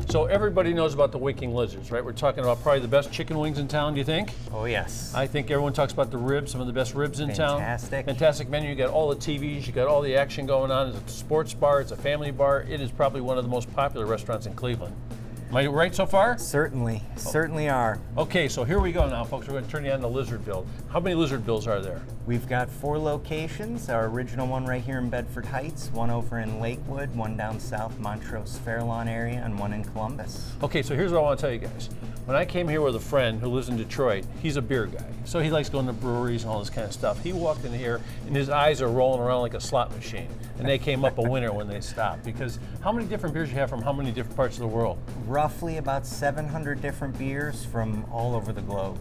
So everybody knows about the Winking Lizards, right? We're talking about probably the best chicken wings in town, do you think? Oh, yes. I think everyone talks about the ribs, some of the best ribs in town. Fantastic. Fantastic menu. You got all the TVs, you got all the action going on. It's a sports bar, it's a family bar. It is probably one of the most popular restaurants in Cleveland. Am I right so far? Certainly, certainly are. Okay, so here we go now, folks. We're going to turn you on to Lizardville. How many Lizardvilles are there? We've got 4 locations. Our original one right here in Bedford Heights, one over in Lakewood, one down south Montrose Fairlawn area, and one in Columbus. Okay, so here's what I want to tell you guys. When I came here with a friend who lives in Detroit, he's a beer guy. So he likes going to breweries and all this kind of stuff. He walked in here and his eyes are rolling around like a slot machine. And they came up a winner when they stopped. Because how many different beers you have from how many different parts of the world? Roughly about 700 different beers from all over the globe.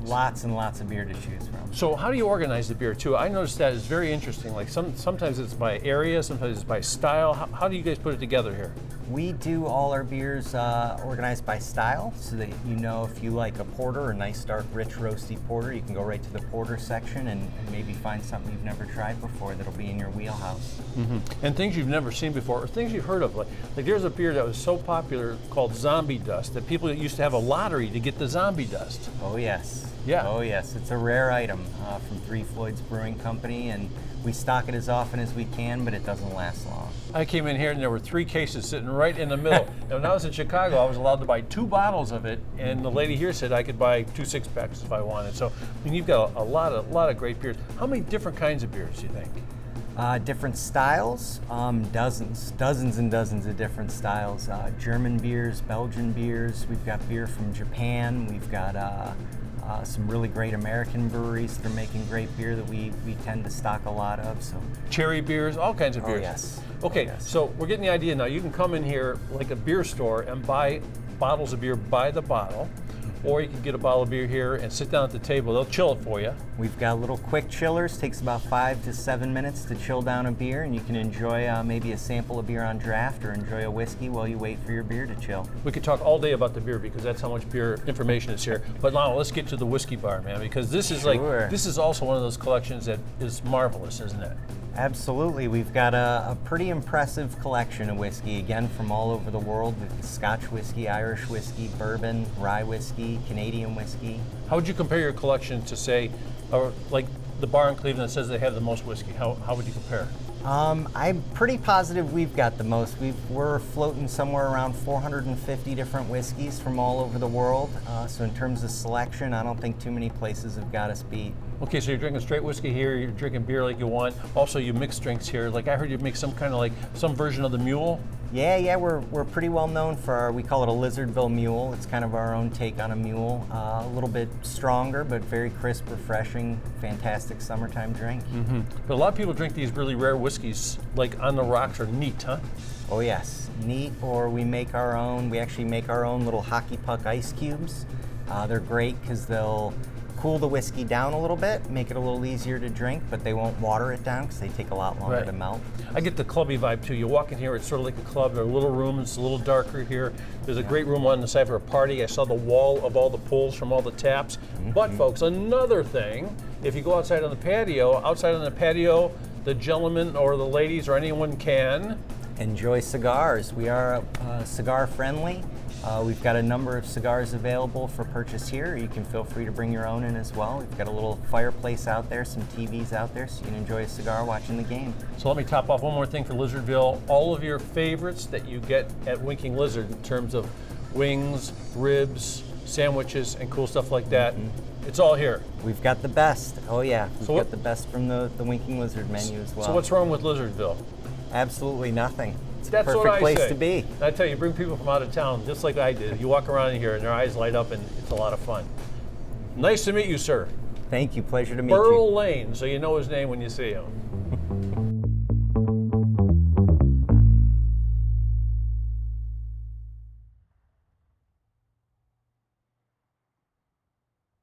Lots and lots of beer to choose from. So how do you organize the beer too? I noticed that it's very interesting. Like sometimes it's by area, sometimes it's by style. How do you guys put it together here? We do all our beers organized by style, so that you know if you like a porter, a nice dark rich roasty porter, you can go right to the porter section and maybe find something you've never tried before that'll be in your wheelhouse. Mm-hmm. And things you've never seen before, or things you've heard of. Like there's a beer that was so popular called Zombie Dust that people used to have a lottery to get the Zombie Dust. Oh yes. Yeah. Oh yes, it's a rare item from Three Floyds Brewing Company, and we stock it as often as we can, but it doesn't last long. I came in here and there were 3 cases sitting right in the middle. And when I was in Chicago, I was allowed to buy 2 bottles of it, and the lady here said I could buy 2 6-packs if I wanted. So I mean, you've got a lot of great beers. How many different kinds of beers do you think? Different styles, dozens and dozens of different styles. German beers, Belgian beers. We've got beer from Japan. We've got some really great American breweries that are making great beer that we tend to stock a lot of. So cherry beers, all kinds of beers. Oh yes. Okay, oh, yes. So we're getting the idea now. You can come in here like a beer store and buy bottles of beer by the bottle, or you can get a bottle of beer here and sit down at the table. They'll chill it for you. We've got little quick chillers. Takes about 5 to 7 minutes to chill down a beer, and you can enjoy maybe a sample of beer on draft or enjoy a whiskey while you wait for your beer to chill. We could talk all day about the beer because that's how much beer information is here. But now let's get to the whiskey bar, man, because this is this is also one of those collections that is marvelous, isn't it? Absolutely. We've got a pretty impressive collection of whiskey, again, from all over the world. We've got Scotch whiskey, Irish whiskey, bourbon, rye whiskey, Canadian whiskey. How would you compare your collection to, say, like the bar in Cleveland that says they have the most whiskey? How would you compare? I'm pretty positive we've got the most. We're floating somewhere around 450 different whiskeys from all over the world. So in terms of selection, I don't think too many places have got us beat. Okay, so you're drinking straight whiskey here, you're drinking beer like you want. Also, you mix drinks here. Like I heard you make some kind of like some version of the Mule. Yeah, we're pretty well known for we call it a Lizardville Mule. It's kind of our own take on a mule. A little bit stronger, but very crisp, refreshing, fantastic summertime drink. Mm-hmm. But a lot of people drink these really rare whiskeys, like on the rocks or neat, huh? Oh yes, neat, or we make our own. We actually make our own little hockey puck ice cubes. They're great because they'll cool the whiskey down a little bit, make it a little easier to drink, but they won't water it down because they take a lot longer to melt. I get the clubby vibe too. You walk in here, it's sort of like a club. There are little rooms, it's a little darker here. There's a great room on the side for a party. I saw the wall of all the pulls from all the taps. Mm-hmm. But folks, another thing, if you go outside on the patio, the gentlemen or the ladies or anyone can enjoy cigars. We are cigar friendly. We've got a number of cigars available for purchase here. You can feel free to bring your own in as well. We've got a little fireplace out there, some TVs out there, so you can enjoy a cigar watching the game. So let me top off one more thing for Lizardville. All of your favorites that you get at Winking Lizard in terms of wings, ribs, sandwiches, and cool stuff like that. Mm-hmm. It's all here. We've got the best. Oh yeah, we've got the best from the Winking Lizard menu as well. So what's wrong with Lizardville? Absolutely nothing. It's That's a perfect place to be. I tell you, bring people from out of town, just like I did. You walk around here and their eyes light up and it's a lot of fun. Nice to meet you, sir. Thank you, pleasure to meet you. Burl Lane, so you know his name when you see him.